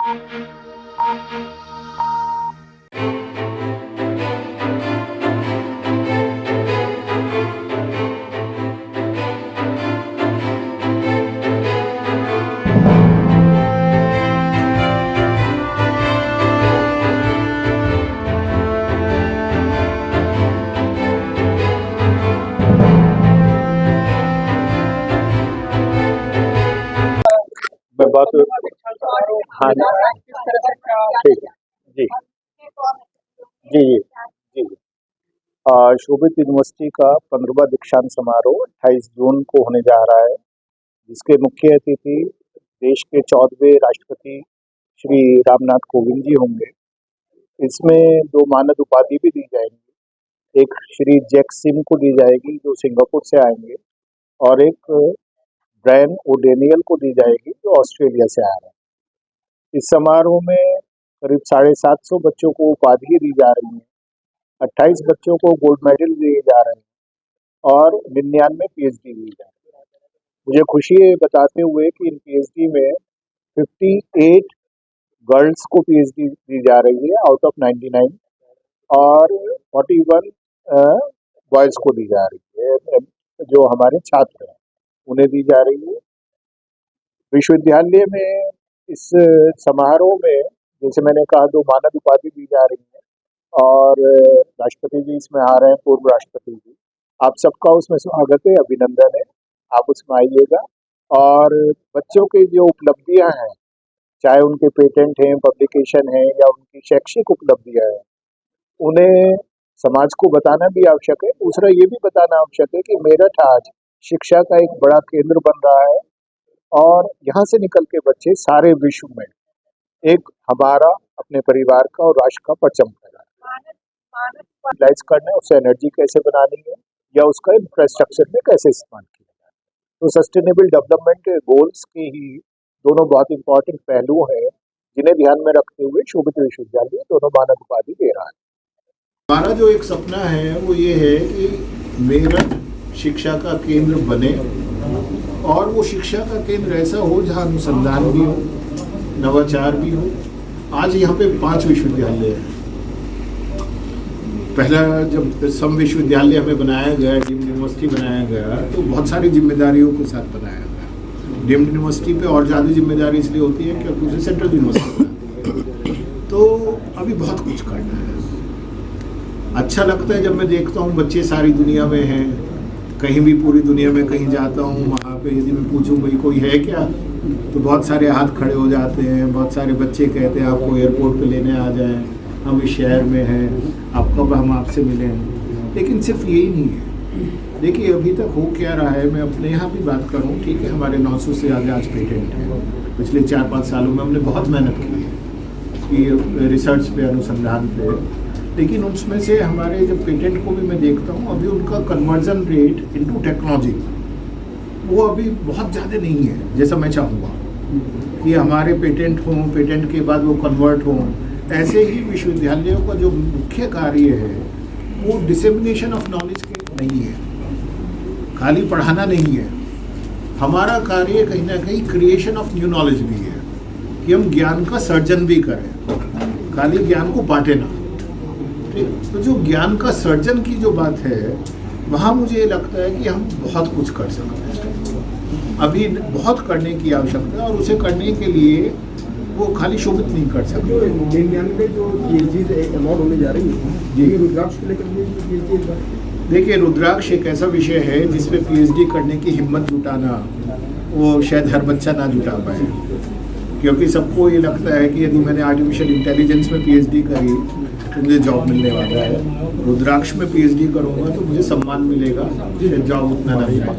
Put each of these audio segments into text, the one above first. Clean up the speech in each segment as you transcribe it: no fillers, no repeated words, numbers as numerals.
मैं बात हाँ ठीक है जी जी जी जी जी। शोभित यूनिवर्सिटी का 15वां दीक्षांत समारोह 28 जून को होने जा रहा है, जिसके मुख्य अतिथि देश के 14वें राष्ट्रपति श्री रामनाथ कोविंद जी होंगे। इसमें 2 मानद उपाधि भी दी जाएंगी, एक श्री जैक सिम को दी जाएगी जो सिंगापुर से आएंगे, और एक ब्रायन ओडेनियल को दी जाएगी जो ऑस्ट्रेलिया से आ रहे हैं। इस समारोह में करीब 750 बच्चों को उपाधि दी जा रही है, 28 बच्चों को गोल्ड मेडल दिए जा रहे हैं और 99 पीएचडी दी जा रही है। मुझे खुशी है बताते हुए कि इन पीएचडी में 58 गर्ल्स को पीएचडी दी जा रही है आउट ऑफ 99 और 41 बॉयज़ को दी जा रही है, जो हमारे छात्र हैं उन्हें दी जा रही है। विश्वविद्यालय में इस समारोह में जैसे मैंने कहा 2 मानद उपाधि दी जा रही है और राष्ट्रपति जी इसमें आ रहे हैं, पूर्व राष्ट्रपति जी। आप सबका उसमें स्वागत है, अभिनंदन है, आप उसमें आइएगा। और बच्चों की जो उपलब्धियां हैं, चाहे उनके पेटेंट हैं, पब्लिकेशन है या उनकी शैक्षिक उपलब्धियां हैं, उन्हें समाज को बताना भी आवश्यक है। दूसरा ये भी बताना आवश्यक है कि मेरठ आज शिक्षा का एक बड़ा केंद्र बन रहा है और यहाँ से निकल के बच्चे सारे विश्व में एक हमारा, अपने परिवार का और राष्ट्र का परचम फहरा है। करना है, उससे एनर्जी कैसे बनानी है या उसका इंफ्रास्ट्रक्चर में कैसे इस्तेमाल किया जाए। तो सस्टेनेबल डेवलपमेंट गोल्स के ही दोनों बहुत इंपॉर्टेंट पहलू हैं, जिन्हें ध्यान में रखते हुए शोभित विश्वविद्यालय दोनों मानद उपाधि दे रहा है। हमारा जो एक सपना है वो ये है कि मेरठ शिक्षा का केंद्र बने और वो शिक्षा का केंद्र ऐसा हो जहाँ अनुसंधान भी हो, नवाचार भी हो। आज यहाँ पे 5 विश्वविद्यालय हैं। पहला जब सम विश्वविद्यालय हमें बनाया गया, डीम्ड यूनिवर्सिटी बनाया गया, तो बहुत सारी जिम्मेदारियों के साथ बनाया गया। डीम्ड यूनिवर्सिटी पे और ज़्यादा जिम्मेदारी इसलिए होती है क्योंकि उसे सेंट्रल यूनिवर्सिटी है। तो अभी बहुत कुछ करना है। अच्छा लगता है जब मैं देखता हूँ बच्चे सारी दुनिया में हैं, कहीं भी पूरी दुनिया में कहीं जाता हूँ, वहाँ पे यदि मैं पूछूँ भाई कोई है क्या, तो बहुत सारे हाथ खड़े हो जाते हैं। बहुत सारे बच्चे कहते हैं आपको एयरपोर्ट पे लेने आ जाएं, हम इस शहर में हैं, आप कब हम आपसे मिलें। लेकिन सिर्फ यही नहीं है। देखिए अभी तक हो क्या रहा है, मैं अपने यहाँ भी बात करूँ, ठीक है, हमारे 900 से ज़्यादा आज पेटेंट हैं। पिछले 4-5 सालों में हमने बहुत मेहनत की है रिसर्च पे, अनुसंधान पे, लेकिन उसमें से हमारे जब पेटेंट को भी मैं देखता हूँ, अभी उनका कन्वर्जन रेट इनटू टेक्नोलॉजी वो अभी बहुत ज़्यादा नहीं है जैसा मैं चाहूँगा कि हमारे पेटेंट हों, पेटेंट के बाद वो कन्वर्ट हों। ऐसे ही विश्वविद्यालयों का जो मुख्य कार्य है वो डिसेमिनेशन ऑफ नॉलेज के नहीं है, खाली पढ़ाना नहीं है। हमारा कार्य कहीं ना कहीं क्रिएशन ऑफ न्यू नॉलेज भी है कि हम ज्ञान का सर्जन भी करें, खाली ज्ञान को बांटे ना। तो जो ज्ञान का सर्जन की जो बात है, वहाँ मुझे लगता है कि हम बहुत कुछ कर सकते हैं। अभी बहुत करने की आवश्यकता है और उसे करने के लिए वो खाली शोभित नहीं कर सकते। जो पीएचडी अवार्ड होने जा रही है जी, रुद्राक्ष को लेकर देखिए रुद्राक्ष एक ऐसा विषय है जिसपे पीएचडी करने की हिम्मत जुटाना वो शायद हर बच्चा ना जुटा पाए, क्योंकि सबको ये लगता है कि यदि मैंने आर्टिफिशियल इंटेलिजेंस में पीएचडी करी तो मुझे जॉब मिलने वाला है, रुद्राक्ष में पीएचडी करूँगा तो मुझे सम्मान मिलेगा, जॉब उतना नहीं मिलेगा।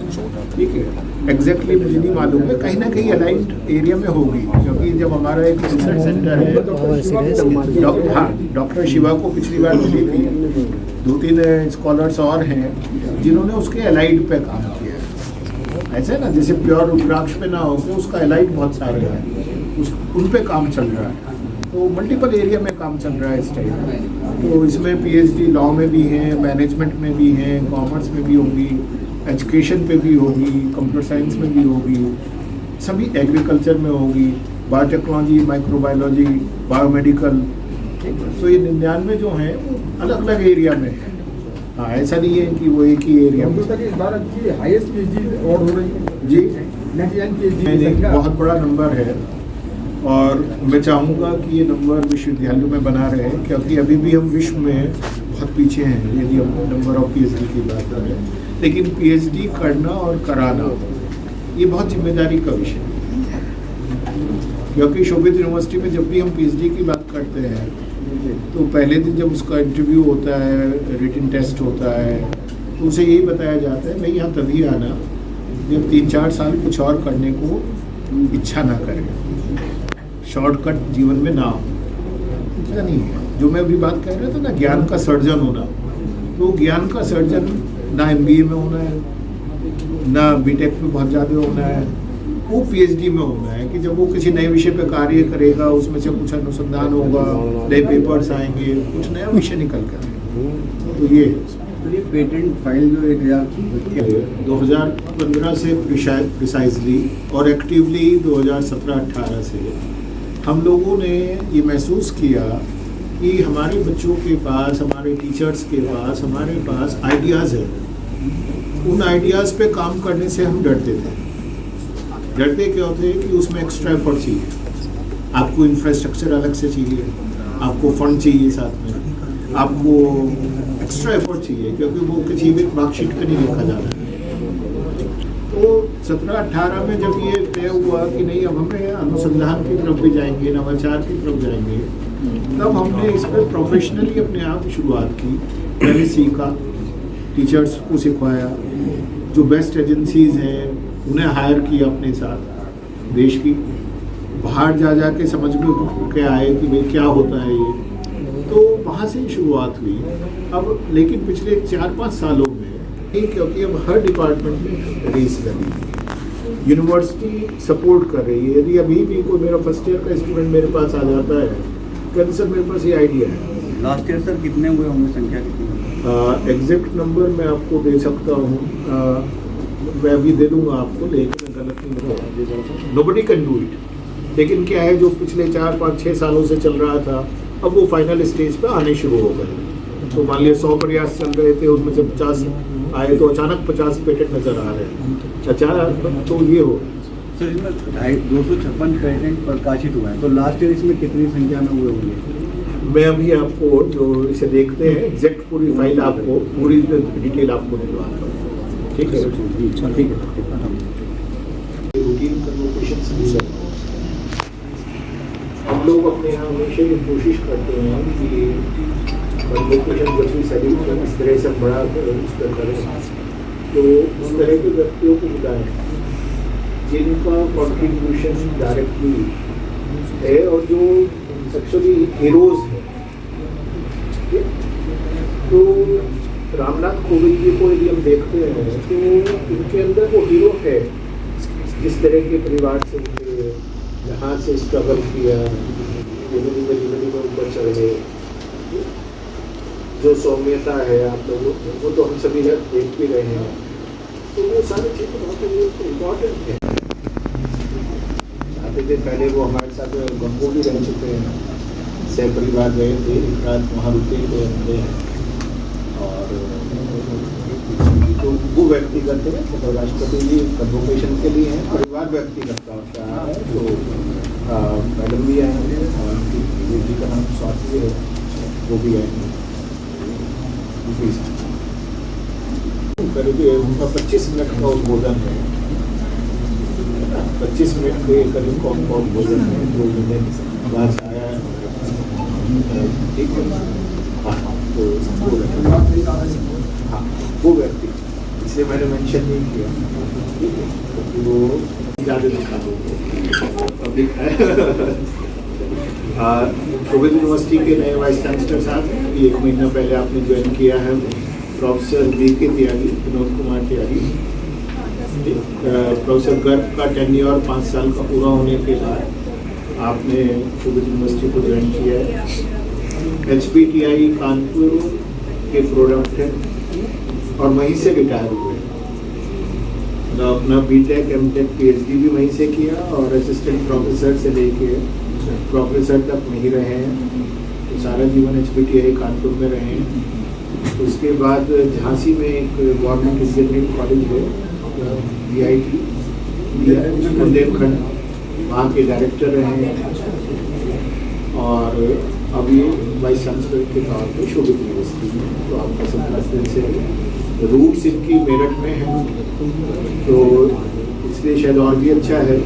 ठीक है, एग्जैक्टली मुझे नहीं मालूम है, कहीं ना कहीं अलाइंड एरिया में होगी, क्योंकि जब हमारा एक रिसर्च सेंटर है, हाँ डॉक्टर शिवा को पिछली बार मिली थी, 2-3 स्कॉलर्स और हैं जिन्होंने उसके अलाइड पे काम किया है। ऐसे ना जैसे प्योर रुद्राक्ष पे ना हो, उसका अलाइड बहुत सारे हैं, उन पे काम चल रहा है। तो मल्टीपल एरिया में काम चल रहा है इस टाइम। तो इसमें पीएचडी लॉ में भी हैं, मैनेजमेंट में भी हैं, कॉमर्स में भी होगी, एजुकेशन पे भी होगी, कंप्यूटर साइंस में भी होगी, सभी एग्रीकल्चर में होगी। Biotechnology, microbiology, biomedical. तो ये 99 जो हैं वो अलग अलग एरिया में है। हाँ, ऐसा नहीं है कि वो एक ही एरिया में। सर इस बार की हाईएस्ट पीएचडी अवार्ड हो रही है जी, 99 पीएचडी नहीं, की संख्या बहुत बड़ा नंबर है और मैं चाहूँगा कि ये नंबर विश्वविद्यालयों में बना रहे, क्योंकि अभी भी हम विश्व में बहुत पीछे हैं यदि हम नंबर ऑफ पीएचडी की बात करें। लेकिन पीएचडी करना और कराना ये बहुत जिम्मेदारी का विषय है, क्योंकि शोभित यूनिवर्सिटी में जब भी हम पीएचडी की बात करते हैं तो पहले दिन जब उसका इंटरव्यू होता है, रिटन टेस्ट होता है, तो उसे यही बताया जाता है भाई यहाँ तभी आना जब 3-4 साल कुछ और करने को इच्छा ना करें, शॉर्टकट जीवन में ना हो। ऐसा नहीं है। जो मैं अभी बात कर रहा था ना, ज्ञान का सर्जन होना, तो ज्ञान का सर्जन ना एमबीए में होना है, ना बीटेक में बहुत ज़्यादा होना है, वो पीएचडी में होना है कि जब वो किसी नए विषय पे कार्य करेगा, उसमें से कुछ अनुसंधान होगा, नए पेपर्स आएंगे, कुछ नया विषय निकल कर आएगा। तो ये पेटेंट फाइल जो 2015 से प्रिसाइजली और एक्टिवली 2017-18 से हम लोगों ने ये महसूस किया कि हमारे बच्चों के पास, हमारे टीचर्स के पास, हमारे पास आइडियाज़ हैं। उन आइडियाज़ पे काम करने से हम डरते थे। डरते क्या होते हैं कि उसमें एक्स्ट्रा एफर्ट चाहिए, आपको इंफ्रास्ट्रक्चर अलग से चाहिए, आपको फंड चाहिए, साथ में आपको एक्स्ट्रा एफर्ट चाहिए, क्योंकि वो किसी भी मार्कशीट पे नहीं लिखा जाना है। तो 17-18 में जब ये तय हुआ कि नहीं अब हमें अनुसंधान की तरफ भी जाएंगे, नवाचार की तरफ जाएंगे, तब हमने इस पर प्रोफेशनली अपने आप शुरुआत की। पहले सीखा, टीचर्स को सिखवाया, जो बेस्ट एजेंसीज हैं उन्हें हायर किया अपने साथ देश की, बाहर जा के समझ में के आए कि भाई क्या होता है ये। तो वहाँ से शुरुआत हुई। अब लेकिन पिछले 4-5 सालों में, क्योंकि अब हर डिपार्टमेंट में रेस लगी है, यूनिवर्सिटी सपोर्ट कर रही है। यदि अभी भी कोई मेरा फर्स्ट ईयर का स्टूडेंट मेरे पास आ जाता है, कहते सर मेरे पास ये आइडिया है। लास्ट ईयर सर कितने हुए होंगे, संख्या कितनी? एग्जैक्ट नंबर मैं आपको दे सकता हूँ, मैं अभी दे दूंगा आपको, लेकिन मैं गलत नहीं बताऊँ। Nobody can do it. लेकिन क्या है, जो पिछले 4-5-6 सालों से चल रहा था, अब वो फाइनल स्टेज पे आने शुरू हो गए। तो मान लिया 100 प्रयास चल रहे थे, उनमें से 50 आए, तो अचानक 50 पेटेंट नजर आ रहे हैं। अचानक तो ये हो सर इसमें 256 पेटेंट प्रकाशित हुआ है, तो लास्ट ईयर इसमें कितनी संख्या में हुए होंगे? मैं अभी आपको जो इसे देखते हैं एग्जैक्ट पूरी फाइल आपको, पूरी डिटेल आपको दिलवाता हूँ। ठीक है, ठीक है। रूटीन कन्वोकेशन हम लोग अपने यहाँ हमेशा ये कोशिश करते हैं कि कन्वोकेशन जब भी सही इस तरह से बड़ा उस पर करें, तो उस तरह के व्यक्तियों को बुलाएं जिनका कॉन्ट्रीब्यूशन डायरेक्टली है और जो एक्चुअली हीरोज हैं। तो रामनाथ कोविंद जी को यदि हम देखते हैं तो इनके अंदर वो हीरो है, जिस तरह के परिवार से उठे, यहाँ से स्ट्रगल किया, में ऊपर चढ़ गए, जो सौम्यता है आप लोगों वो तो हम सभी देख भी रहे हैं। तो वो सारी चीज़ें बहुत इम्पॉर्टेंट है। आते थे पहले वो हमारे साथ गंगो भी रह चुके हैं, सह परिवार गए थे, एक रात वहाँ रुके थे हमने, और तो वो व्यक्तिगत है, तो राष्ट्रपति जी कन्वोकेशन के लिए हैं, परिवार व्यक्तिगत का होता है। तो मैडम भी आएंगे और उनकी जी का नाम स्वाति है, वो भी आएंगे। करीब उनका 25 मिनट का उद्बोधन है, 25 मिनट के करीब का उद्बोधन है, 2 मिनट बाद आया है। ठीक है, हाँ, तो हाँ वो व्यक्ति, इसलिए मैंने मेंशन नहीं किया, ठीक है, क्योंकि वो ज़्यादा दिखा शोभित यूनिवर्सिटी के नए वाइस चांसलर साहब, 1 महीना पहले आपने ज्वाइन किया है, प्रोफेसर BK त्यागी, विनोद कुमार त्यागी। प्रोफेसर गर्ग का टेन्योर 5 साल का पूरा होने के बाद आपने शोभित यूनिवर्सिटी को ज्वाइन किया है। HPTI कानपुर के प्रोडक्ट हैं और वहीं से रिटायर हुए। तो अपना बीटेक एमटेक पीएचडी भी वहीं से किया और असिस्टेंट प्रोफेसर से लेके प्रोफेसर तक वहीं रहे हैं। तो सारा जीवन HPTI कानपुर में रहे हैं। उसके बाद झांसी में एक गवर्नमेंट इंजीनियरिंग कॉलेज है BIT बुंदेलखंड, वहाँ के डायरेक्टर रहे हैं और अभी वाइस चांसलर के तौर पर शोभित यूनिवर्सिटी में। तो आपका 17 दिन से रूट्स इनकी मेरठ में है, तो इसलिए शायद और भी अच्छा है।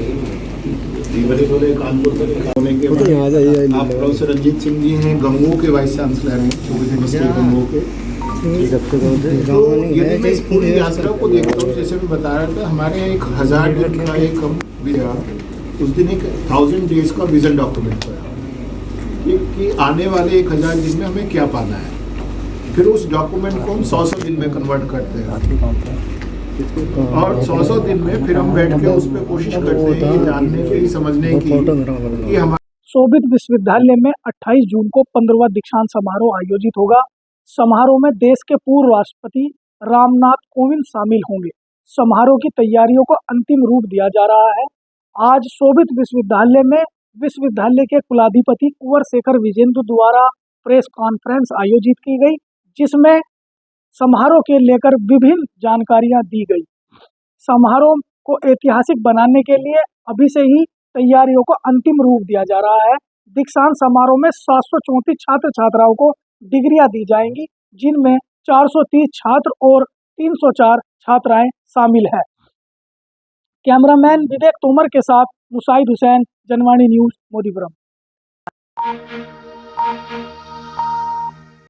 जीवन इन्होंने कानपुर में होने के बाद आप प्रोफेसर रंजीत सिंह जी हैं, गंगो के वाइस चांसलर हैं, शोभित यूनिवर्सिटी गंगो के। तो यदि मैं इस पूरी यात्रा को देखता हूँ, जैसे मैं बता रहा था, हमारे 1000 दिन का एक उस दिन एक 1000 डेज का विजन डॉक्यूमेंट बना कि आने वाले 1000 दिन में हमें क्या पाना है। फिर उस डॉक्यूमेंट को हम 100 दिन में कन्वर्ट करते हैं और 100 दिन में फिर हम बैठ के उस पर कोशिश करते हैं ये जानने की, समझने की कि हमारे शोभित विश्वविद्यालय में 28 जून को 15वां दीक्षांत समारोह आयोजित होगा। समारोह में देश के पूर्व राष्ट्रपति रामनाथ कोविंद शामिल होंगे। समारोह की तैयारियों को अंतिम रूप दिया जा रहा है। आज शोभित विश्वविद्यालय में विश्वविद्यालय के कुलाधिपति कुंवर शेखर विजेंद्र द्वारा प्रेस कॉन्फ्रेंस आयोजित की गई, जिसमें समारोह के लेकर विभिन्न जानकारियां दी गई। समारोह को ऐतिहासिक बनाने के लिए अभी से ही तैयारियों को अंतिम रूप दिया जा रहा है। दीक्षांत समारोह में 734 छात्र छात्राओं को डिग्रियां दी जाएंगी, जिनमें 430 छात्र और 304 छात्राएं शामिल हैं। कैमरामैन विवेक तोमर के साथ मुसाहिद हुसैन, जनवाणी न्यूज़, मोदीपुरम।